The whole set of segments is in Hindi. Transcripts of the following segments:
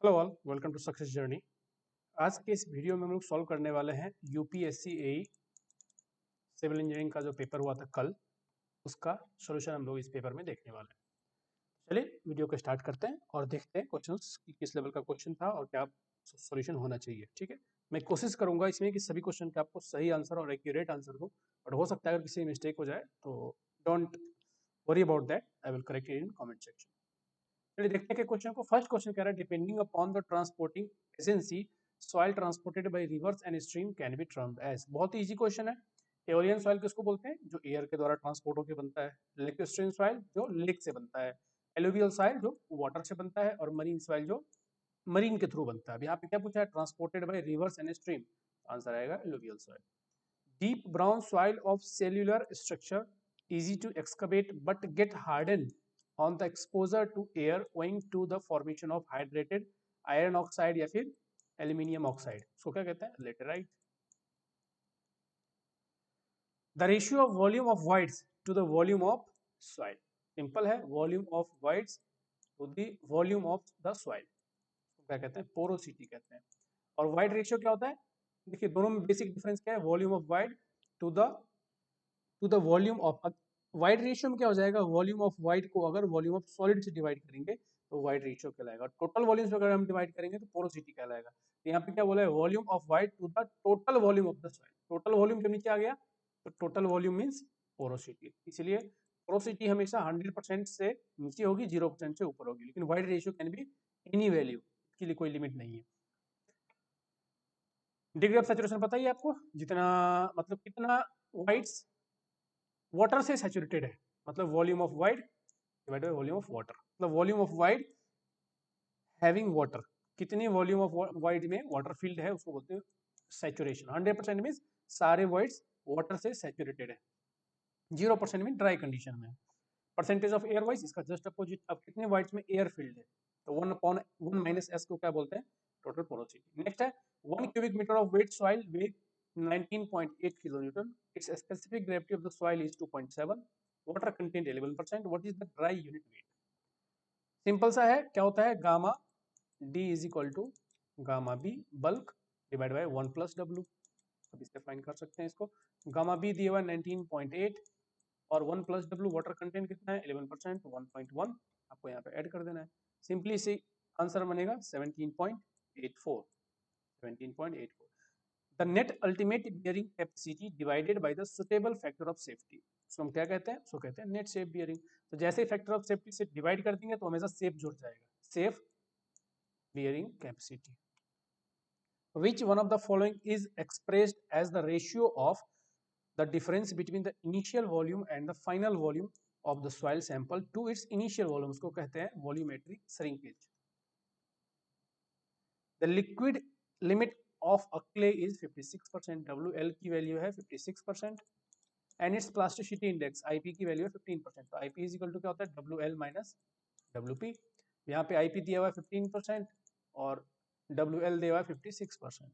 Hello all, welcome to success journey. आज के इस वीडियो में हम लोग सॉल्व करने वाले हैं यूपीएससी एई सिविल इंजीनियरिंग का जो पेपर हुआ था कल, उसका सॉल्यूशन हम लोग इस पेपर में देखने वाले हैं। चलिए वीडियो को स्टार्ट करते हैं और देखते हैं क्वेश्चंस कि किस लेवल का क्वेश्चन था और क्या सॉल्यूशन होना चाहिए। ठीक है, मैं कोशिश करूंगा इसमें कि सभी क्वेश्चन का आपको सही आंसर और एक्यूरेट आंसर हो, बट हो सकता है अगर किसी मिस्टेक हो जाए तो don't worry about that, I will correct it in comment section. चलिए देखते हैं कि क्वेश्चन को। फर्स्ट क्वेश्चन कह रहा है depending upon the transporting agency soil transported by rivers and stream can be termed as. बहुत ही इजी क्वेश्चन है। एओलियन सॉइल किसको बोलते हैं? जो एयर के द्वारा ट्रांसपोर्ट होकर बनता है। लिक्विड स्ट्रीम सॉइल जो लेक से बनता है। एलुवियल सॉइल जो वाटर से बनता है। और मरीन सॉइल जो मरीन के थ्रू बनता है। अब यहाँ पे क्या पूछा है? Transported by rivers and stream, answer आएगा alluvial soil. Deep brown soil of cellular structure, easy to excavate but get hardened on the exposure to air owing to the formation of hydrated iron oxide या फिर aluminium oxide, उसको क्या कहते हैं? Laterite. The ratio of volume of voids to the volume of soil, simple है, volume of voids to the volume of the soil, क्या कहते हैं? पोरोसिटी कहते हैं। और वाइड रेशियो क्या होता है? देखिए दोनों में बेसिक डिफरेंस क्या है? Volume of void to the volume of, void ratio में क्या हो जाएगा? वॉल्यूम ऑफ वाइड को अगर वॉल्यूम ऑफ सॉलिड से डिवाइड करेंगे तो वाइड रेशियो कहलाएगा। टोटल वॉल्यूम से अगर हम डिवाइड करेंगे तो पोरोसिटी कहलाएगा। तो यहाँ पे क्या बोला है? Volume of void to the total volume of the soil. Total volume जब नीचे आ गया तो टोटल वॉल्यूम मीन्स पोरोसिटी। इसलिए पोरोसिटी हमेशा 100% से नीचे होगी, 0% से ऊपर होगी। लेकिन void ratio can be any value, इसके लिए कोई लिमिट नहीं है। डिग्री ऑफ सैचुरेशन पता ही है आपको, जितना मतलब कितना वाइड्स वाटर से सैचुरेटेड है, मतलब volume of void divided by volume of water. मतलब volume of void having water, कितनी वॉल्यूम ऑफ वाइड में वाटर फील्ड है उसको बोलते हैं सैचुरेशन। 100% मीन्स सारे वाइड्स वाटर से सैचुरेटेड है, 0% मीन ड्राई कंडीशन में। परसेंटेज ऑफ एयर वाइज इसका जस्ट अपोजिट। अब कितने वाइड्स में एयर फील्ड है तो 1/1 - s को क्या बोलते हैं? Total porosity. नेक्स्ट है 1 cubic meter of wet soil weighs 19.8 kilonewton. Its specific gravity of the soil is 2.7. Water content 11%. What is the dry unit weight? Simple सा है, क्या होता है? Gamma D is equal to gamma B bulk divide by 1+w। अब इससे फाइंड कर सकते हैं इसको। गामा बी दिया हुआ 19.8 और 1+w वाटर कंटेंट कितना है? 11%, 1.1 आपको यहाँ पे ऐड कर देना है। सिंपली सी आंसर बनेगा 17.84। 17.84। The net ultimate bearing capacity divided by the suitable factor of safety, उसको हम क्या कहते हैं? उसको कहते हैं नेट सेफ बियरिंग। तो जैसे ही फैक्टर ऑफ सेफ्टी से डिवाइड कर देंगे तो हमेशा सेफ जुड़ जाएगा, safe bearing capacity. Which one of the following is expressed as the ratio of the difference between the initial volume and the final volume of the soil sample to its initial volume, उसको कहते हैं volumetric shrinkage. The liquid limit of a clay is 56%, WL की वैल्यू है 56% and it's plasticity index IP की वैल्यू है 15%। तो IP इज इक्वल टू क्या होता है? WL minus WP। यहाँ पे IP दिया हुआ है 15% और WL दिया हुआ है 56%।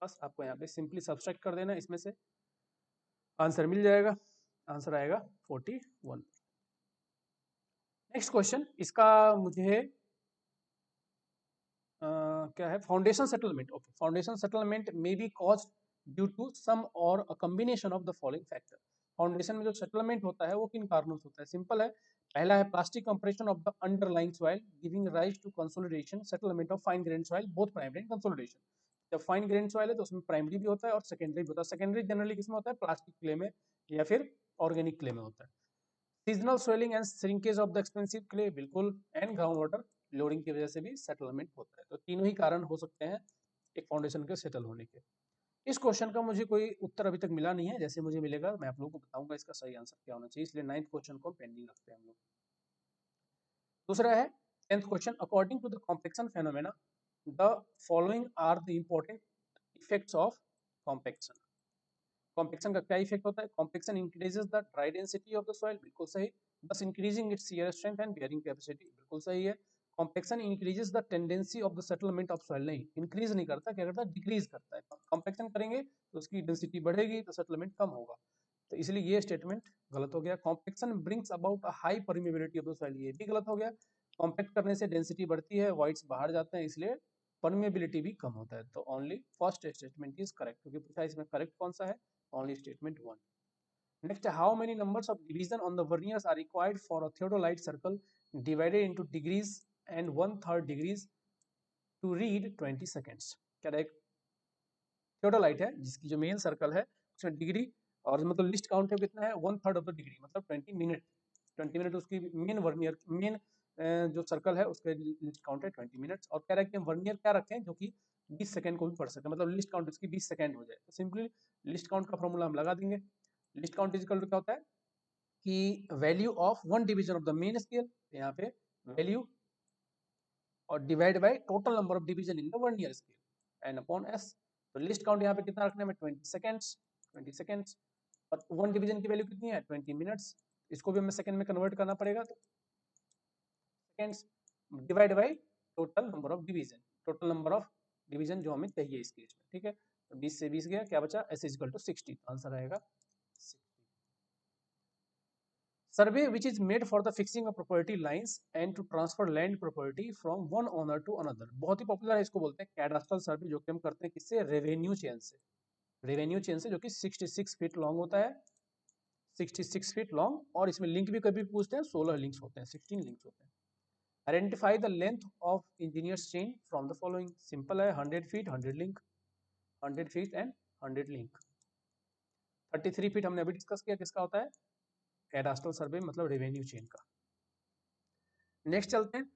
बस आपको यहाँ पे सिंपली सब्सट्रैक्ट कर देना, इसमें से आंसर मिल जाएगा। आंसर आएगा 41। नेक्स्ट क्वेश्चन, इसका मुझे क्या है? Foundation settlement. Okay, foundation settlement may be cause due to some और a combination of the following factor. Foundation में जो सेटलमेंट होता है वो किन कारणों से होता है? सिंपल है, पहला है plastic compression of the underlying soil giving rise to consolidation settlement of fine grain soil both primary and consolidation. जब फाइन ग्रेन सॉइल है तो उसमें प्राइमरी भी होता है और सेकेंडरी भी होता है। सेकेंडरी जनरली किसमें होता है? प्लास्टिक क्ले में या फिर ऑर्गेनिक क्ले में होता है। Seasonal swelling and shrinkage of the expensive clay, बिल्कुल, एंड ग्राउंड वाटर लोडिंग की वजह से भी सेटलमेंट होता है। तो तीनों ही कारण हो सकते हैं एक फाउंडेशन के सेटल होने के। इस क्वेश्चन का मुझे कोई उत्तर अभी तक मिला नहीं है, जैसे मुझे मिलेगा मैं आप लोगों को बताऊंगा इसका सही आंसर क्या होना चाहिए, इसलिए 9th क्वेश्चन को पेंडिंग रखते हैं हम लोग। दूसरा है 10th question, according to the compaction phenomena the following are the important effects of compaction. Compaction का क्या इफेक्ट होता है? Compaction increases the dry density of the soil, बिल्कुल सही, बस increasing its shear strength and bearing capacity, बिल्कुल सही है। Compaction increases the tendency of the settlement of soil, नहीं, इंक्रीज नहीं करता, क्या करता है? डिक्रीज करता है। कॉम्पेक्शन करेंगे तो उसकी डेंसिटी बढ़ेगी तो सेटलमेंट कम होगा, तो इसलिए ये स्टेटमेंट गलत हो गया। Compaction brings about a high permeability of the soil, ये भी गलत हो गया। कॉम्पैक्ट करने से डेंसिटी बढ़ती है, वाइट्स बाहर जाते हैं, इसलिए परमेबिलिटी भी कम होता है। तो only first statement is correct, क्योंकि पूछा इसमें करेक्ट कौन सा है, only statement 1। Next, how many numbers of division on the verniers are required for a theodolite circle divided into degrees and 1/3 degrees to read 20 seconds. क्या रहेगा, थियोडोलाइट है जिसकी जो मेन सर्कल है उसमें डिग्री और मतलब लिस्ट काउंट है कितना है, 1/3 ऑफ द डिग्री, मतलब 20 मिनट। 20 मिनट उसकी मेन वर्नियर मेन जो सर्कल है उसके लिस्ट काउंट है 20 मिनट्स। और कह रहा है कि हम वर्नियर क्या रखें जो कि 20 सेकंड को भी पढ़ सके, मतलब लिस्ट काउंट उसकी 20 सेकंड हो जाए। तो सिंपली लिस्ट काउंट का फॉर्मूला हम लगा देंगे। लिस्ट काउंट इजिकल टू क्या होता है कि value of one division of the main scale, यहाँ पे वैल्यू और divide by total number of division in the vernier scale N upon S. तो लिस्ट काउंट यहाँ पे कितना रखना है, 20 सेकंड्स, 20 सेकंड्स, और वन डिवीजन की वैल्यू कितनी है 20 मिनट्स, इसको भी हमें सेकंड में कन्वर्ट करना पड़ेगा। तो seconds divide by total number of division, total number of division जो हमें चाहिए इस केस में, ठीक है। तो 20 से 20 गया, क्या बचा, S is equal to 60, answer आएगा 60। Survey which is made for the fixing of property lines and to transfer land property from one owner to another, बहुत ही पॉपुलर है, इसको बोलते हैं कैडास्ट्रल सर्वे, जो कि हम करते हैं किससे, रेवेन्यू चेन से। रेवेन्यू चेन से, जो कि 66 फीट लॉन्ग होता है, 66 फीट लॉन्ग, और इसमें लिंक भी कभी पूछते हैं, 16 लिंक्स होते हैं, 16 लिंक्स होते हैं। Identify the length of engineers chain from the following, simple है, 100 feet 100 link, 100 feet and 100 link. 33 feet हमने अभी डिस्कस किया, किसका होता है, कैडास्ट्रल सर्वे, मतलब रेवेन्यू चेन का। नेक्स्ट चलते हैं,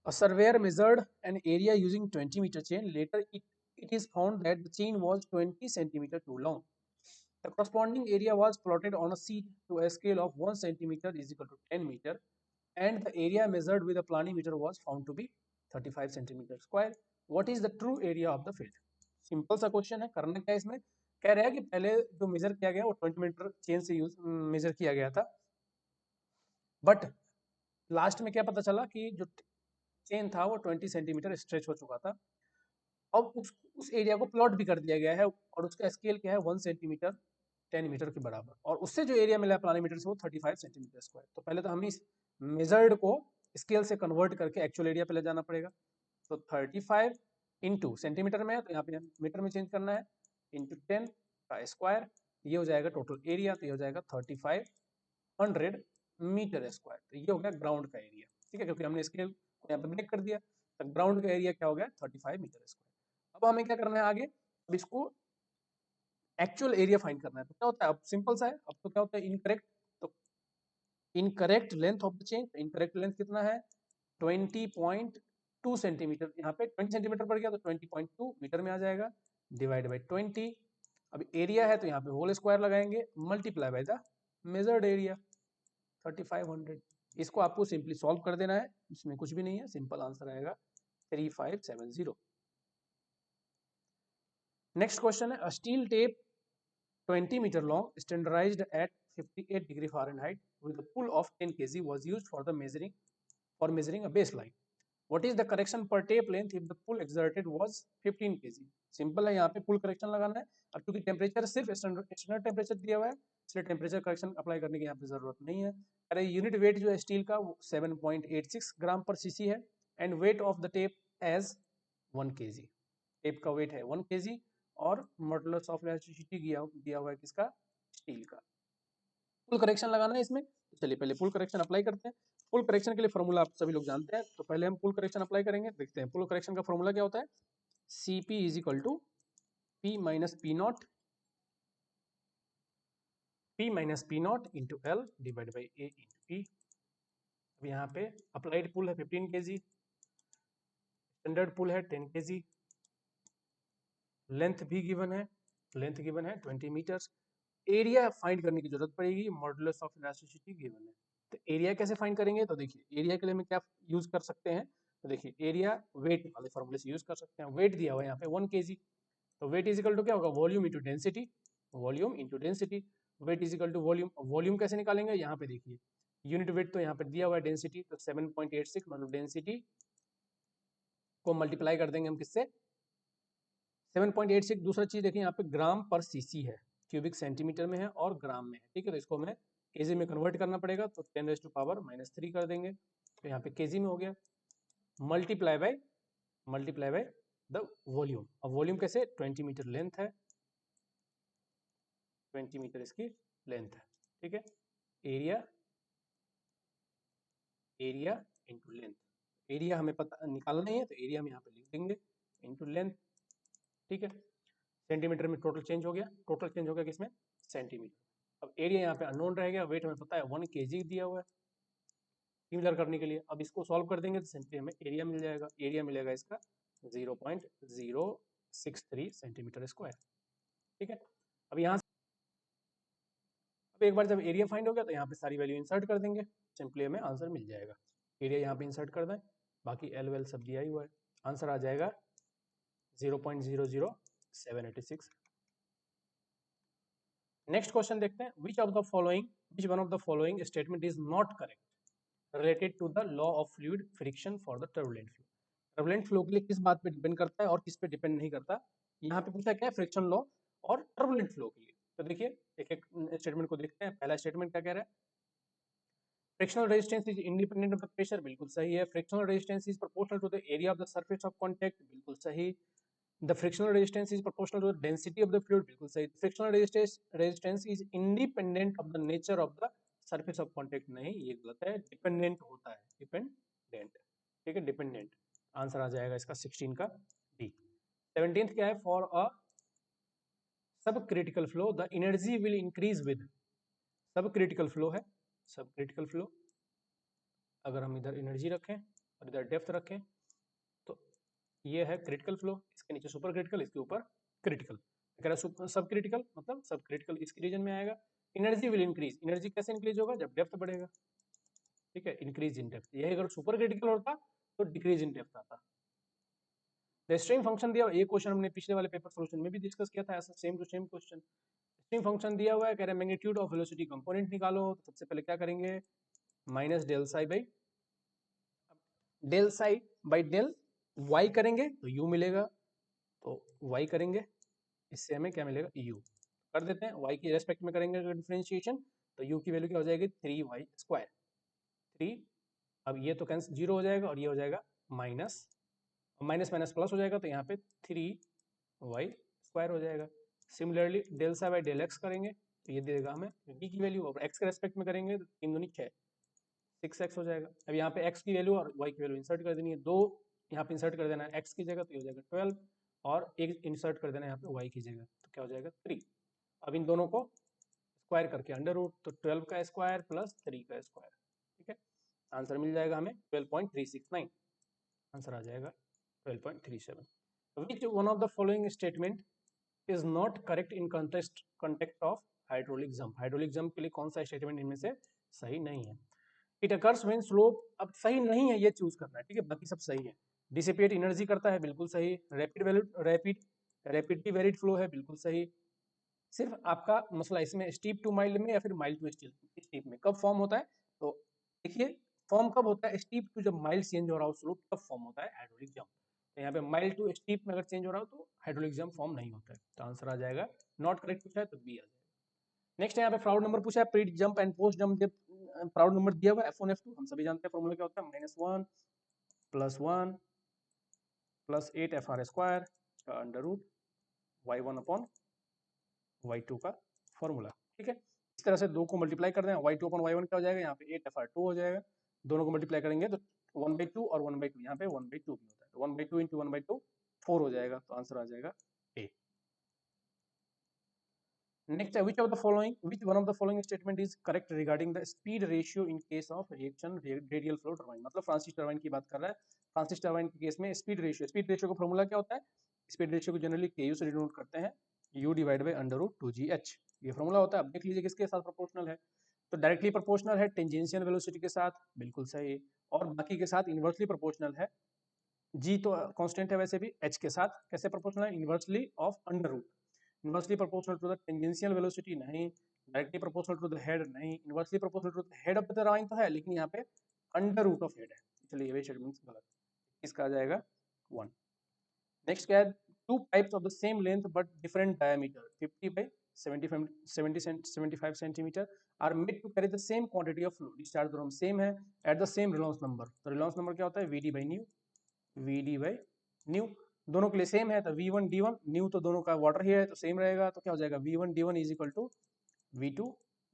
a surveyor measured an area using 20 meter chain, later it is found that the chain was 20 centimeter too long. The corresponding area was plotted on a sheet to a scale of 1 centimeter is equal to 10 meter, and the area measured with a planimeter was found to be 35 centimeter square. What is the true area of the field? Simple सा क्वेश्चन है, करना क्या है इसमें, कह रहा है कि पहले जो मेजर किया गया वो 20 मीटर चेन से यूज मेजर किया गया था, बट लास्ट में क्या पता चला कि जो चेन था वो 20 सेंटीमीटर स्ट्रेच हो चुका था। अब उस एरिया को प्लॉट भी कर दिया गया है और उसका स्केल क्या है 1 सेंटीमीटर 10 मीटर के बराबर, और उससे जो एरिया मिला है प्लानीमीटर से वो 35 सेंटीमीटर स्क्वायर। तो पहले तो हमें इस मेजर्ड को स्केल से कन्वर्ट करके एक्चुअल एरिया पे ले जाना पड़ेगा। तो 35 इंटू सेंटीमीटर में है तो यहाँ पे मीटर में चेंज करना है, इंटू 10 का स्क्वायर, ये हो जाएगा टोटल एरिया, तो ये हो जाएगा 3500 मीटर स्क्वायर। तो ये हो गया ग्राउंड का एरिया, ठीक है, क्योंकि हमने स्केल यहाँ पे ब्रेक कर दिया। तो ग्राउंड का एरिया क्या हो गया 35 मीटर स्क्वायर। अब हमें क्या करना है आगे, अब इसको एक्चुअल एरिया फाइंड करना है। तो क्या होता है, अब सिंपल सा है, अब तो क्या होता है इनकरेक्ट, तो incorrect length of the chain, incorrect length कितना है 20.2 सेंटीमीटर, यहाँ पे 20 सेंटीमीटर पड़ गया तो 20.2 मीटर में आ जाएगा, डिवाइड बाई 20। अब एरिया है तो यहाँ पे होल स्क्वायर लगाएंगे, multiply by the measured area 3500। इसको आपको सिंपली सॉल्व कर देना है, इसमें कुछ भी नहीं है, सिंपल आंसर आएगा 3570। नेक्स्ट क्वेश्चन है, steel tape 20 meter long, standardized at 58 degree Fahrenheit, with a pull of 10 kg was used for measuring a baseline. What is the correction per tape length if the pull exerted was 15 kg? Simple है, यहाँ पे पुल करेक्शन लगाना है। अब क्योंकि टेम्परेचर सिर्फ स्टैंडर्ड टेम्परेचर दिया हुआ है, इसलिए टेम्परेचर करेक्शन अप्लाई करने की यहाँ पे जरूरत नहीं है। अरे यूनिट वेट जो है स्टील का 7.86 ग्राम पर सीसी है, and weight of the tape as 1 kg, tape का वेट है 1 kg, और मॉडुलस ऑफ इलास्टिसिटी दिया हुआ है किसका, स्टील का। पुल करेक्शन लगाना है इसमें, तो चलिए पहले पुल करेक्शन अप्लाई करते हैं। पुल करेक्शन के लिए फॉर्मूला आप सभी लोग जानते हैं, तो पहले हम पुल करेक्शन अप्लाई करेंगे, देखते हैं पुल करेक्शन का फॉर्मूला क्या होता है, Cp is equal to P minus P naught, into L divide by A into P. अब यहाँ पे अप्लाइड पुल है 15 kg, स्टैंडर्ड पुल है 10 kg, लेंथ भी गिवन है, 20 मीटर्स। एरिया फाइंड करने की जरूरत पड़ेगी, मॉडुलस ऑफ इलास्टिसिटी गिवन है। तो एरिया कैसे फाइंड करेंगे, तो देखिए एरिया के लिए हम क्या यूज कर सकते हैं, तो देखिए एरिया वेट वाले फॉर्मूले से यूज कर सकते हैं। वेट दिया हुआ है यहाँ पे 1 kg, तो वेट इज इक्वल टू क्या होगा, volume into density, volume into density. Weight is equal to volume, volume कैसे निकालेंगे, यहाँ पे देखिए यूनिट वेट तो यहाँ पे दिया हुआ है डेंसिटी, तो 7.86 मतलब डेंसिटी को मल्टीप्लाई कर देंगे हम किससे, 7.86। दूसरा चीज देखिए यहाँ पे ग्राम पर सीसी है, क्यूबिक सेंटीमीटर में है और ग्राम में है, ठीक है, तो इसको हमें केजी में कन्वर्ट करना पड़ेगा, तो 10⁻³ -3 कर देंगे। तो यहाँ पे केजी में हो गया, मल्टीप्लाई बाय द वॉल्यूम। अब वॉल्यूम कैसे, 20 मीटर लेंथ है, 20 मीटर इसकी लेंथ है, ठीक है। एरिया इंटू लेंथ, एरिया हमें पता निकालना ही है तो एरिया हम यहाँ पे लिख देंगे इंटू लेंथ, ठीक है। सेंटीमीटर में टोटल चेंज हो गया किसमें, सेंटीमीटर। अब एरिया यहाँ पे अननोन रह गया, वेट हमें पता है 1 kg दिया हुआ है सिमिलर करने के लिए। अब इसको सॉल्व कर देंगे तो सिंपली हमें एरिया मिल जाएगा, एरिया मिलेगा इसका 0.063 सेंटीमीटर स्क्वायर, ठीक है। अब यहाँ अब एक बार जब एरिया फाइंड हो गया तो यहाँ पे सारी वैल्यू इंसर्ट कर देंगे, सिंपली हमें आंसर मिल जाएगा। एरिया यहाँ पे इंसर्ट कर दें, बाकी एल वेल सब दिया ही हुआ है, आंसर आ जाएगा 0.00786। नेक्स्ट क्वेश्चन देखते हैं, which one of the following statement is not correct related to the law of fluid friction for the turbulent flow. Turbulent flow के लिए किस बात पे डिपेंड करता है और किस पे डिपेंड नहीं करता, यहाँ पे पूछा क्या है, फ्रिक्शन लॉ और टर्बुलेंट फ्लो के लिए। तो देखिए एक एक स्टेटमेंट को देखते हैं। पहला स्टेटमेंट क्या कह रहा है, frictional resistance is independent of the pressure, बिल्कुल सही है। Frictional resistance is proportional to the area of the surface of contact, बिल्कुल सही। The frictional resistance is proportional to the density of the fluid, बिल्कुल सही। Frictional resistance is independent of the nature of the surface of contact, नहीं ये गलत है, डिपेंडेंट होता है, डिपेंडेंट, ठीक है, डिपेंडेंट। आंसर आ जाएगा इसका 16 का डी। 17th क्या है, फॉर अ सब critical flow the energy will increase with, सब क्रिटिकल फ्लो है, सब क्रिटिकल फ्लो अगर हम इधर एनर्जी रखें और इधर डेप्थ रखें तो ये है क्रिटिकल फ्लो, इसके नीचे सुपर क्रिटिकल, इसके ऊपर क्रिटिकल। कह रहा है सब क्रिटिकल मतलब सब क्रिटिकल इसके रीजन में आएगा। एनर्जी विल इंक्रीज, एनर्जी कैसे इंक्रीज होगा, जब डेप्थ बढ़ेगा, ठीक है, इंक्रीज इन डेप्थ। यही अगर सुपर क्रिटिकल होता तो डिक्रीज इन डेप्थ आता। स्ट्रिंग फंक्शन दिया, ये क्वेश्चन हमने पिछले वाले पेपर सोल्यूशन में भी डिस्कस किया था, ऐसा same to same question. String function दिया हुआ है, कह रहे हैं मैग्नीट्यूड ऑफ वेलोसिटी कंपोनेंट निकालो, तो सबसे पहले क्या करेंगे, minus del psi by del y करेंगे तो यू मिलेगा, तो वाई करेंगे, इससे हमें क्या मिलेगा, यू कर देते हैं। वाई की रेस्पेक्ट में करेंगे डिफरेंशिएशन तो यू की वैल्यू क्या हो जाएगी, 3y स्क्वायर, 3। अब ये तो कैंसिल, जीरो हो जाएगा और ये हो जाएगा माइनस, माइनस माइनस प्लस हो जाएगा तो यहाँ पे 3y स्क्वायर हो जाएगा। सिमिलरली डेल सा बाई डेल एक्स करेंगे तो ये देगा हमें b की वैल्यू, और x के रेस्पेक्ट में करेंगे तो 3 दूनी 6, 6x हो जाएगा। अब यहाँ पे x की वैल्यू और y की वैल्यू इंसर्ट कर देनी है, दो यहाँ पे इंसर्ट कर देना है x की जगह तो ये हो जाएगा 12, और एक इंसर्ट कर देना है यहाँ पे y की जगह तो क्या हो जाएगा 3। अब इन दोनों को स्क्वायर करके अंडर रूट, तो 12 का स्क्वायर प्लस 3 का स्क्वायर, ठीक है, आंसर मिल जाएगा हमें 12.369, आंसर आ जाएगा 12.37। विच one of the following statement is not correct in context of hydraulic jump, hydraulic jump के लिए कौन सा स्टेटमेंट इनमें से सही नहीं है। इट अकर्स व्हेन स्लोप, अब सही नहीं है ये चूज करना है, ठीक है, बाकी सब सही है। डिसिपेट एनर्जी करता है, बिल्कुल सही। रैपिडली वेरिड फ्लो है, बिल्कुल सही। सिर्फ आपका मसला इसमें स्टीप टू माइल्ड में या फिर माइल्ड टू स्टीप में कब फॉर्म होता है, तो देखिए फॉर्म कब होता है, स्टीप टू जब माइल्ड चेंज हो रहा हो स्लोप तब फॉर्म होता है हाइड्रोलिक जंप। तो यहाँ पे माइल्ड टू स्टीप में अगर चेंज हो रहा हो तो हाइड्रोलिक जंप फॉर्म नहीं होता है, तो आंसर आ जाएगा नॉट करेक्ट पूछा है तो बी आ जाएगा। नेक्स्ट यहाँ पे प्राउड नंबर पूछा है, pre jump and post jump proud number दिया हुआ है F1 F2, हम सभी जानते हैं फॉर्मूला क्या होता है, -1 + 1 + 8 FR स्क्वायर का under root y1 upon y2 का फॉर्मूला, ठीक है। इस तरह से दो को मल्टीप्लाई कर दें, y2 अपॉन y1 क्या हो जाएगा, यहाँ पे 8FR2 हो जाएगा, दोनों को मल्टीप्लाई करेंगे तो 1/2 और 1/2, यहाँ पे 1/2 भी होता है, तो 1/2 इंटू 1/2 4 हो जाएगा, तो आंसर आ जाएगा ए। Next, which one of the following statement is correct regarding the speed ratio in case of reaction radial flow turbine, मतलब फ्रांसिस टर्बाइन की बात कर रहा है। फ्रांसिस टर्बाइन के केस में स्पीड रेशियो का फॉर्मूला क्या होता है, स्पीड रेशियो को जनरली KU से डिनोट करते हैं, U divide by under root 2GH, ये फॉर्मूला होता है। अब देख लीजिए किसके साथ प्रोपोर्शनल है, तो डायरेक्टली प्रोपोर्शनल है टेंजेंशियल वेलोसिटी के साथ, बिल्कुल सही, और बाकी के साथ इनवर्सली प्रोपोर्शनल है। G तो कांस्टेंट है वैसे भी, H के साथ कैसे प्रोपोर्शनल है, inversely of under root, inversely proportional to the tangential velocity नहीं, directly proportional to the head नहीं, inversely proportional to the head of the turbine तो है लेकिन यहाँ पे अंडर रूट ऑफ हेड है, चलिए ये स्टेटमेंट गलत, इसका आ जाएगा 1। नेक्स्ट क्या है, to pipes of the same length but different diameter 50 by 75 centimeter are made to carry the same quantity of fluid. Discharge दोनों सेम है at the same Reynolds number. तो Reynolds number क्या होता है VD by nu, VD by nu दोनों के लिए सेम है तो V1 D1 न्यू तो दोनों का वाटर ही है तो सेम रहेगा तो क्या हो जाएगा V1 D1 is equal to V2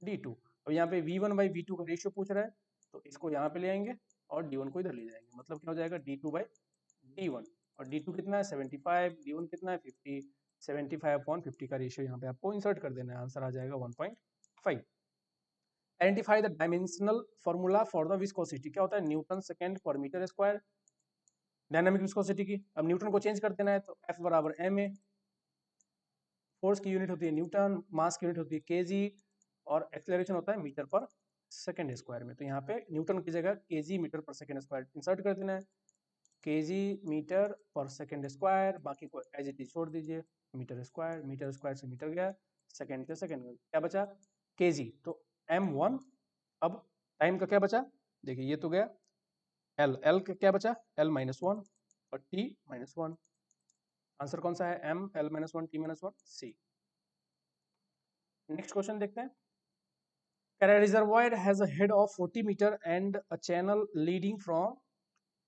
D2. अब यहाँ पे V1 by V2 का रेशियो पूछ रहा है तो इसको यहाँ पे ले आएंगे और D1 को इधर ले जाएंगे मतलब क्या हो जाएगा D2 by D1 और D2 कितना है 75, D1 कितना है 50, 75/50 का रेशियो यहाँ पे आपको इंसर्ट कर देना है आंसर आ जाएगा 1.5. Identify the dimensional formula for the viscosity क्या होता है न्यूटन सेकेंड पर मीटर स्क्वायर डायनामिक विस्कोसिटी की. अब न्यूटन को चेंज कर देना है तो F बराबर ma, फोर्स की यूनिट होती है न्यूटन, मास की यूनिट होती है केजी और एक्सेलरेशन होता है मीटर पर सेकेंड स्क्वायर में. तो यहाँ पे न्यूटन की जगह केजी मीटर पर सेकेंड स्क्वायर इंसर्ट कर देना है केजी मीटर पर सेकेंड स्क्वायर बाकी को एज इट इज छोड़ दीजिए मीटर स्क्वायर से मीटर गया सेकेंड के सेकेंड क्या बचा केजी तो m1. अब टाइम का क्या बचा देखिए ये तो गया एल का क्या बचा l-1 और t-1. आंसर कौन सा है m l-1 t-1 सी. नेक्स्ट क्वेश्चन देखते हैं. A reservoir has a head of 40 meter and a channel leading from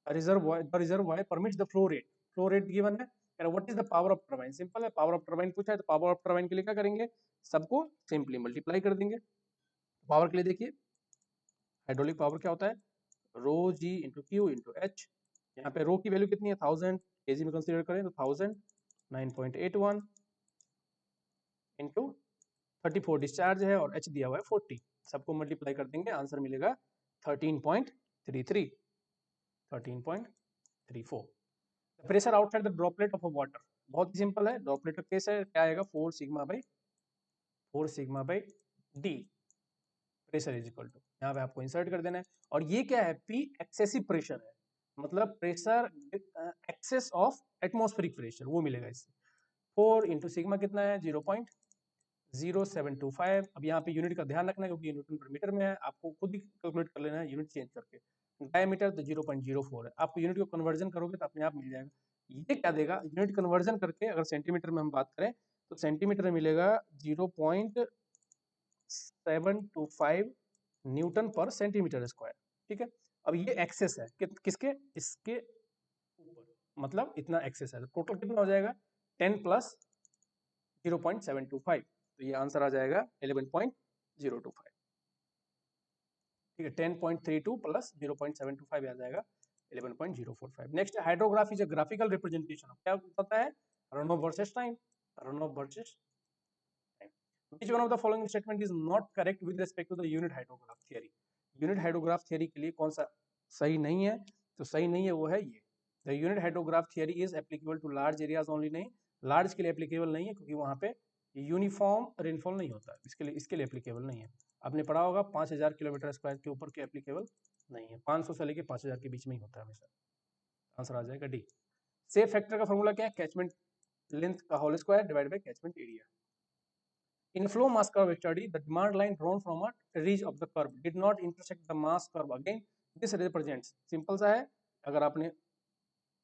a reservoir. The reservoir permits the flow rate. Flow rate given है. What is the power of turbine? Simple है पावर ऑफ टर्बाइन पूछा है तो पावर ऑफ टर्बाइन के लिए क्या करेंगे सबको सिंपली मल्टीप्लाई कर देंगे. पावर के लिए देखिए हाइड्रोलिक पावर क्या होता है रो जी इंटू क्यू इंटू एच. यहाँ पे रो की वैल्यू कितनी है 1000 केजी में कंसीडर करें तो 1000 9.81 इंटू 34 डिस्चार्ज है और एच दिया हुआ है 40 सबको मल्टीप्लाई कर देंगे आंसर मिलेगा 13.33 13.34. Pressure outside the droplet of a water बहुत ही सिंपल है ड्रॉपलेट का केस है क्या आएगा 4 sigma by D pressure is equal to यहाँ पे आपको इंसर्ट कर देना है और ये क्या है पी एक्सेसिव प्रेशर है मतलब pressure excess of atmospheric pressure वो मिलेगा इससे 4 इंटू सिग्मा कितना है 0.0725. अब यहाँ पे यूनिट का ध्यान रखना है क्योंकि न्यूटन पर मीटर में है आपको खुद ही कैलकुलेट कर लेना है यूनिट चेंज करके. डायमीटर तो 0.04 है आपको यूनिट को कन्वर्जन करोगे तो अपने आप मिल जाएगा. ये क्या देगा यूनिट कन्वर्जन करके अगर सेंटीमीटर में हम बात करें तो सेंटीमीटर में मिलेगा 0.725 न्यूटन पर सेंटीमीटर स्क्वायर. ठीक है अब ये एक्सेस है किसके इसके ऊपर मतलब इतना एक्सेस है टोटल कितना हो जाएगा 10 प्लस 0.725 तो ये आंसर आ जाएगा 11.025. ठीक है 10.32 प्लस 0.725 आ जाएगा 11.045. Next hydrograph is a graphical representation क्या होता है run of versus time. Which one of the following statement is not correct with respect to the unit hydrograph theory? Unit hydrograph theory के लिए कौन सा सही नहीं है तो सही नहीं है वो है ये the unit hydrograph theory is applicable to large areas only. नहीं लार्ज के लिए एप्लीकेबल नहीं है क्योंकि वहाँ पे यूनिफॉर्म रेनफॉल नहीं होता है इसके लिए एप्लीकेबल नहीं है. आपने पढ़ा होगा 5000 किलोमीटर स्क्वायर के ऊपर के एप्लीकेबल नहीं है 500 से लेके 5000 के बीच में ही होता है हमेशा. आंसर आ जाएगा डी. सेफ फैक्टर का फॉर्मूला क्या है कैचमेंट लेंथ का whole square divide by catchment area. In flow mass curve study, the demand line drawn from a ridge of the curve did not intersect the mass curve again. This represents simple सा है अगर आपने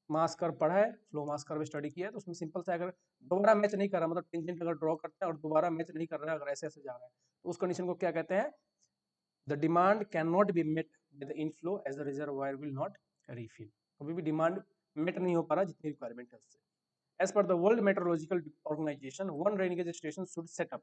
मास कर्व पढ़ा है फ्लो मास कर्व स्टडी किया है तो उसमें सिंपल सा अगर दोबारा मैच नहीं कर रहा मतलब टेंजेंट अगर ड्रॉ करते हैं और दोबारा मैच नहीं कर रहा है अगर ऐसे ऐसे जा रहा है तो उस कंडीशन को क्या कहते हैं the demand can not be met with the inflow as the reservoir will not refill. कभी भी डिमांड मेट नहीं हो पा रहा जितनी रिक्वायरमेंट है उससे. As per the World Meteorological Organization, one rain gauge station should set up.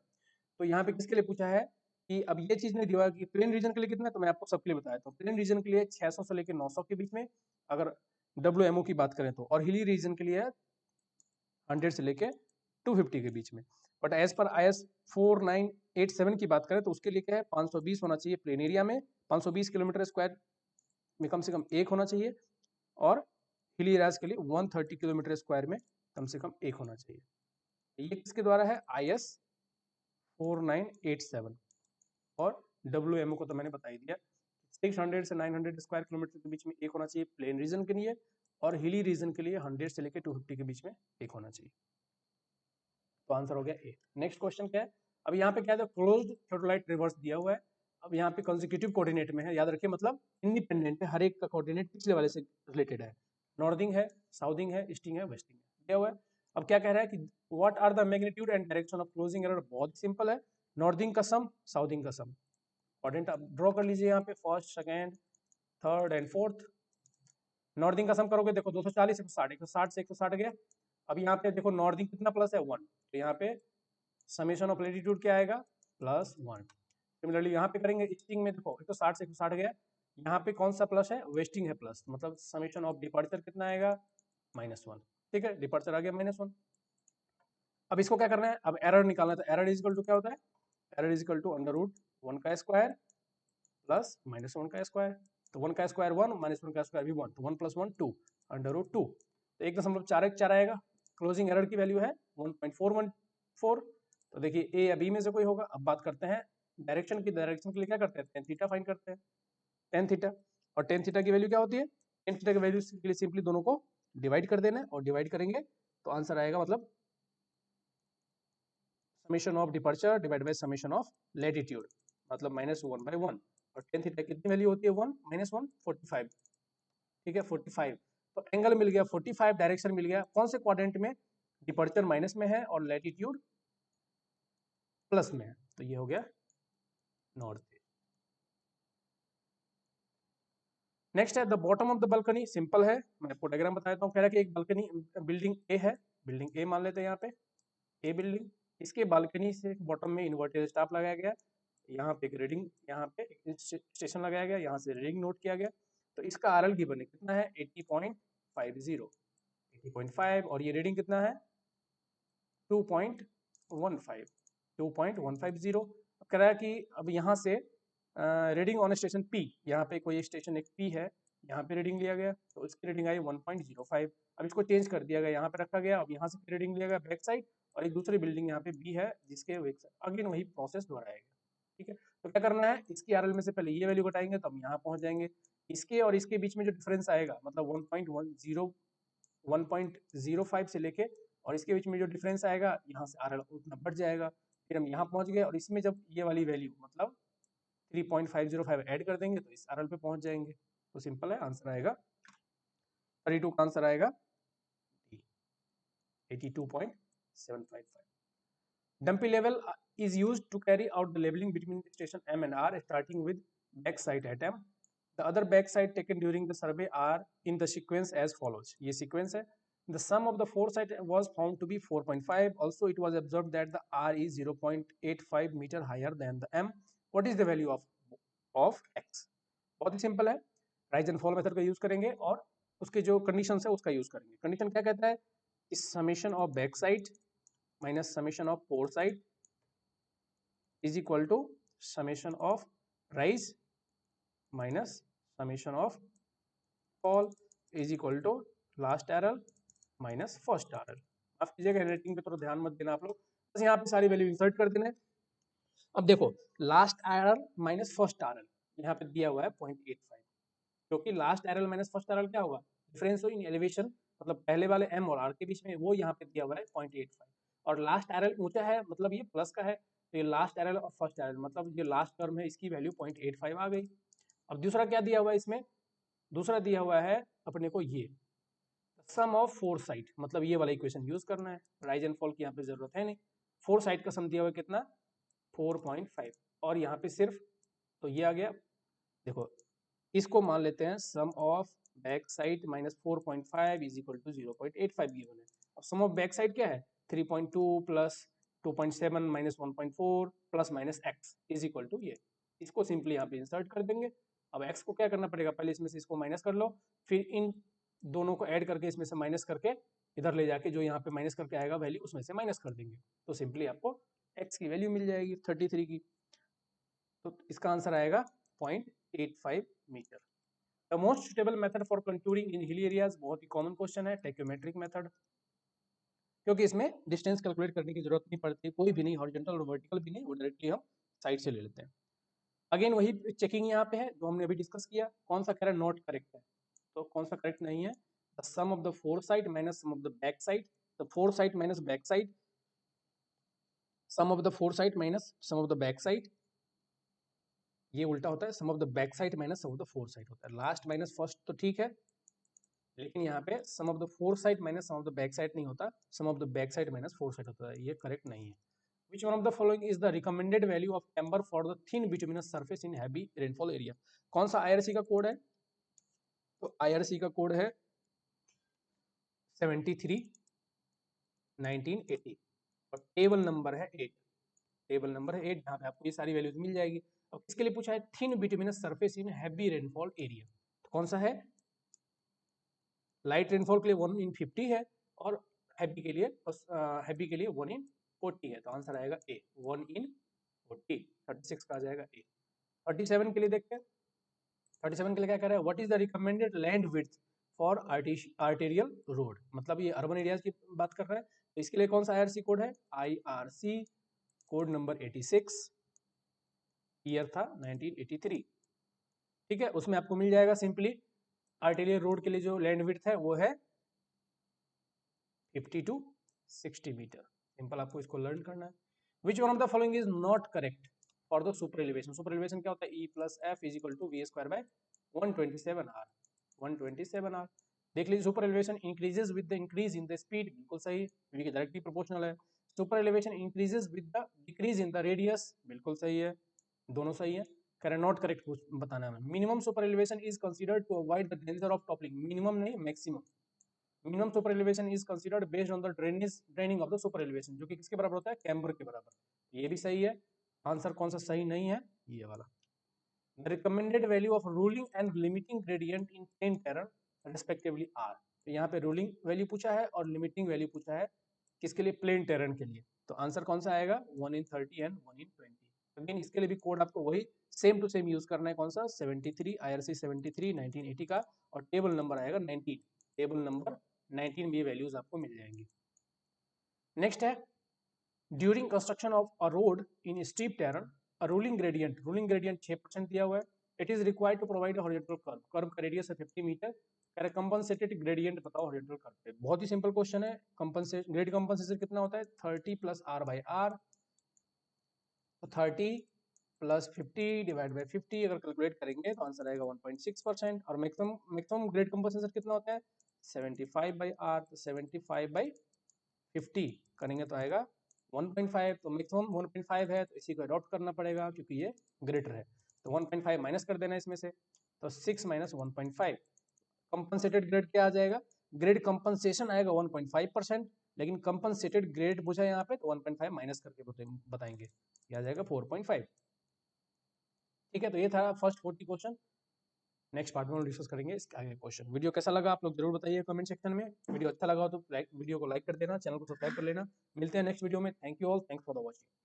तो यहाँ पे किसके लिए पूछा है कि अब ये चीज नहीं दिया कि प्लेन रीजन के लिए कितना है तो मैं आपको सबके लिए बताया तो प्लेन रीजन के लिए 600 से लेकर 900 के बीच में अगर WMO की बात करें तो और हिली रीजन के लिए 100 से लेकर 250 के बीच में. बट एज पर IS 4987 की बात करें तो उसके लिए क्या है 520 होना चाहिए प्लेन एरिया में 520 किलोमीटर स्क्वायर में कम से कम एक होना चाहिए और हिली एरियाज के लिए 130 किलोमीटर स्क्वायर में कम से कम एक होना चाहिए. ये किसके द्वारा है IS 4987 और WMO को तो मैंने बता ही दिया 600 से 900 स्क्वायर किलोमीटर के बीच में एक होना चाहिए प्लेन रीजन के लिए और हिली रीजन के लिए 100 से लेकर 250 के बीच में एक होना चाहिए. तो आंसर हो गया ए. नेक्स्ट क्वेश्चन क्या है अब यहाँ पे क्या है क्लोज्ड थ्रोटलाइट रिवर्स दिया हुआ है. अब यहाँ पे कंसेक्यूटिव कोऑर्डिनेट में है याद रखिए मतलब इंडिपेंडेंट है हर एक का कोऑर्डिनेट पिछले वाले से रिलेटेड है. नॉर्थिंग है साउथिंग है ईस्टिंग है वेस्टिंग है दिया हुआ है. अब क्या कह रहा है कि what are the magnitude and direction of closing error, बहुत सिंपल है, नॉर्थिंग का सम साउथिंग का सम। क्वाड्रेंट आप ड्रॉ कर लीजिए यहाँ पे, first second third and fourth. Northing का सम करोगे, देखो 240 160, 160 से 160 गया। अब यहाँ पे देखो नॉर्थिंग कितना प्लस है 1, तो यहाँ पे समेशन ऑफ लेटीट्यूड क्या आएगा +1। सिमिलरली यहाँ पे करेंगे ईस्टिंग में, देखो 160 से 160 गया, यहाँ पे कौन सा प्लस है, वेस्टिंग है प्लस, मतलब समेशन ऑफ डिपार्चर कितना आएगा -1। ठीक है, डिपार्चर आ गया -1। अब इसको क्या करना है, अब एरर निकालना है, तो एरर इज इक्वल टू क्या होता है, एरर इज इक्वल टू √1 का स्क्वायर प्लस -1 का स्क्वायर। तो 1 का स्क्वायर 1, -1 का स्क्वायर भी 1, तो 1 + 1 2, √2। तो 1.414 आएगा। क्लोजिंग एरर की वैल्यू है 1.414। तो देखिए ए या बी में से कोई होगा। अब बात करते हैं डायरेक्शन की, डायरेक्शन के लिए क्या करते हैं, टेन थीटा फाइंड करते हैं, टेन थीटा। और टेन थीटा की वैल्यू क्या होती है, टेन थीटा की वैल्यू के लिए सिंपली दोनों को डिवाइड कर देना है, और डिवाइड करेंगे तो आंसर आएगा मतलब summation of departure divide by summation of latitude, मतलब -1/1। और टेन थीटा कितनी वैल्यू होती है 1 - 1 45। ठीक है 45। तो एंगल मिल गया 45, डायरेक्शन मिल गया, कौन से क्वाड्रेंट में, डिपार्चर माइनस में है और लैटिट्यूड प्लस में है, तो ये हो गया नॉर्थ। नेक्स्ट है the bottom of the balcony, simple है, मैं आपको डायग्राम बता देता हूँ। कह रहा है कि एक बालकनी, बिल्डिंग ए है, बिल्डिंग ए मान लेते हैं यहाँ पे, ए बिल्डिंग, इसके बालकनी से बॉटम में इन्वर्टेड स्टाफ लगाया गया, यहाँ पे एक रीडिंग, यहाँ पे एक स्टेशन लगाया गया, यहाँ से रीडिंग नोट किया गया। तो इसका आरएल गिवन है कितना है 80.50, 80.5, और ये रीडिंग कितना है 2.15, 2.150। अब कह रहा है कि अब यहाँ से रीडिंग ऑन स्टेशन पी, यहाँ पे कोई स्टेशन एक पी है, यहाँ पे रीडिंग लिया गया, तो इसकी रीडिंग आई 1.05। अब इसको चेंज कर दिया गया, यहाँ पे रखा गया, अब यहाँ से रीडिंग लिया गया बैक साइड, और एक दूसरी बिल्डिंग यहाँ पे बी है जिसके अगेन वही प्रोसेस दोहराएगा। ठीक है, तो क्या करना है, इसकी आरएल में से पहले ये वैल्यू घटाएंगे तो हम यहाँ पहुंच जाएंगे। इसके और इसके बीच में जो डिफरेंस आएगा, मतलब 1.05 से लेके और इसके बीच में जो डिफरेंस आएगा, यहाँ से आरएल उतना बढ़ जाएगा। फिर हम यहाँ पहुंच गए, और इसमें जब ये वाली वैल्यू मतलब 3.505 ऐड कर देंगे तो इस आरएल पे पहुंच जाएंगे। तो सिंपल है, आंसर आएगा 32 का आंसर आएगा 82.755। Dumpy level is used to carry out the labeling between station M and R, starting with backside at M. The other backside taken during the survey are in the sequence as follows. ये sequence है. The sum of the four sites was found to be 4.5. Also, it was observed that the R is 0.85 meter higher than the M. What is the value of X? बहुत ही सिंपल है, राइज एंड फॉल मेथड का यूज करेंगे और उसके जो कंडीशन है उसका यूज करेंगे। कंडीशन क्या कहता है, इस summation of back sight minus summation of four side is equal to summation of rise minus summation of fall is equal to last error minus first error। आप कीजिएगा, रेटिंग पे थोड़ा ध्यान मत देना आप लोग, बस यहाँ पे सारी वैल्यू इंसर्ट कर देना है। अब देखो last error minus first error यहाँ पे दिया हुआ है 0.85, क्योंकि last error minus first error क्या होगा, डिफरेंस इन एलिवेशन, मतलब पहले वाले m और r के बीच में, वो यहाँ पे दिया हुआ है 0.85, और लास्ट एरर ऊंचा है मतलब ये प्लस का है, तो ये लास्ट एरर और फर्स्ट एरर मतलब ये लास्ट टर्म है, इसकी वैल्यू 0.85 आ गई। अब दूसरा क्या दिया हुआ है इसमें, दूसरा दिया हुआ है अपने को ये सम ऑफ फोर साइड, मतलब ये वाला इक्वेशन यूज करना है, राइज एंड फॉल की यहाँ पे जरूरत है नहीं। फोर साइड का सम दिया हुआ है कितना 4.5, और यहाँ पे सिर्फ तो ये आ गया। देखो इसको मान लेते हैं sum of back sight minus 4.5 is equal to 0.85 given है। अब सम ऑफ बैक साइड क्या है 3.2 plus 2.7 minus 1.4 plus minus X is equal to ये, इसको सिंपली यहाँ पे इंसर्ट कर देंगे। अब एक्स को क्या करना पड़ेगा, पहले इसमें से इसको माइनस कर लो, फिर इन दोनों को ऐड करके इसमें से माइनस करके इधर ले जाके जो यहाँ पे माइनस करके आएगा वैल्यू उसमें से माइनस कर देंगे, तो सिंपली आपको एक्स की वैल्यू मिल जाएगी 33 की। तो इसका आंसर आएगा 0.85 metre. The most suitable method for contouring in hilly areas, बहुत ही कॉमन क्वेश्चन है, टेक्योमेट्रिक मेथड, क्योंकि इसमें डिस्टेंस कैलकुलेट करने की जरूरत नहीं पड़ती, कोई भी नहीं, हॉरिजॉन्टल और वर्टिकल भी नहीं, वो डायरेक्टली हम साइड से ले लेते हैं। अगेन वही चेकिंग यहाँ पे है जो हमने अभी डिस्कस किया, कौन सा कह रहा है नॉट करेक्ट है, तो कौन सा करेक्ट नहीं है, the sum of the fore sight minus sum of the back sight, the fore sight minus back sight, sum of the fore sight minus sum of the back sight, ये उल्टा होता है, sum of the back sight minus sum of the fore sight होता है, लास्ट माइनस फर्स्ट तो ठीक है, लेकिन यहाँ पे sum of the fore sight minus sum of the back sight नहीं होता, sum of the back sight minus fore sight होता है, ये करेक्ट नहीं है। Which one of the following is the recommended value of timber for the thin bituminous surface in heavy rainfall area? कौन सा IRC का कोड है? तो IRC का कोड है 73 1980 और टेबल नंबर है 8। टेबल नंबर है 8 जहाँ पे आपको ये सारी वैल्यूज मिल जाएगी। अब किसके लिए पूछा है? Thin bituminous surface in heavy rainfall area. तो कौन सा है? लाइट रेनफॉल के लिए 1 in 50 है और हैवी के लिए 1 in 40 है। तो आंसर आएगा ए, 1 in 40। 36 का आ जाएगा ए। 37 के लिए देखते हैं। 37 के लिए क्या कह रहा है? What is the recommended land width for arterial road? मतलब ये अर्बन एरियाज की बात कर रहा है। तो इसके लिए कौन सा IRC कोड है? IRC कोड नंबर 86, ईयर था 1983। ठीक है, उसमें आपको मिल जाएगा सिंपली आर्टेरियल रोड के लिए जो लैंड विड्थ है वो है 50 to 60 मीटर। सिंपल आपको इसको लर्न करना है। Which one of the following is not correct for the super elevation? Super elevation क्या होता है? E plus F is equal to v square by 127R। 127R देख लीजिए। Super elevation increases with the increase in the speed, बिल्कुल सही, क्योंकि डायरेक्टली प्रोपोर्शनल है। Super elevation increases with the decrease in the radius, बिल्कुल सही है, दोनों सही है। करें नॉट करेक्ट बताना है। Minimum super elevation is considered to avoid the danger of toppling. Minimum नहीं, maximum. Minimum super elevation is considered based on the draining of the super elevation, जो कि किसके बराबर होता है? कैम्बर के बराबर। ये भी सही है। आंसर कौन सा सही नहीं है? ये वाला। The recommended value of ruling and limiting gradient in plain terrain respectively are. तो यहाँ पे रूलिंग वैल्यू पूछा है और लिमिटिंग वैल्यू पूछा है, किसके लिए? प्लेन टेरन के लिए। तो आंसर कौन सा आएगा? 1 in 30 एंड 1 in 20। अगेन इसके लिए भी कोड आपको वही सेम टू सेम यूज करना है। कौन सा? 73 IRC 73 1980 का, और टेबल नंबर आएगा 19। टेबल नंबर 19 में ये वैल्यूज आपको मिल जाएंगी। नेक्स्ट है during construction of a road in steep terrain a ruling gradient. Ruling gradient 6% दिया हुआ है। It is required to provide a horizontal curve. Curve का रेडियस है 50 मीटर। कह रहे कंपनसेटेड ग्रेडियंट बताओ हॉरिजॉन्टल कर्व पे। बहुत ही सिंपल क्वेश्चन है। कंपनसेट ग्रेड कंपनसेशन कितना होता है? 30 प्लस R बाई R। तो 30 प्लस 50 डिवाइड बाई 50 अगर कैलकुलेट करेंगे तो आंसर आएगा 1.6%। और मैक्सिमम ग्रेड कंपनसेशन कितना होता है? 75 बाई R। तो 75 बाई 50 करेंगे तो आएगा 1.5। तो मैक्सिमम 1.5 है, तो इसी को अडॉप्ट करना पड़ेगा क्योंकि ये ग्रेटर है। तो 1.5 माइनस कर देना इसमें से, तो 6 माइनस 1.5। कंपनसेटेड ग्रेड क्या आ जाएगा? ग्रेड कंपनसेशन आएगा 1.5%, लेकिन कंपनसेटेड ग्रेड पूछा है यहाँ पे, तो 1.5 माइनस करके बताएंगे, ये आ जाएगा 4.5। ठीक है, तो ये था फर्स्ट 40 क्वेश्चन। नेक्स्ट पार्ट में हम डिस्कस करेंगे इसके आगे क्वेश्चन। वीडियो कैसा लगा आप लोग जरूर बताइए कमेंट सेक्शन में। वीडियो अच्छा लगा हो तो वीडियो को लाइक कर देना, चैनल को सब्सक्राइब कर लेना। मिलते हैं नेक्स्ट वीडियो में। Thank you all, thanks for the watching.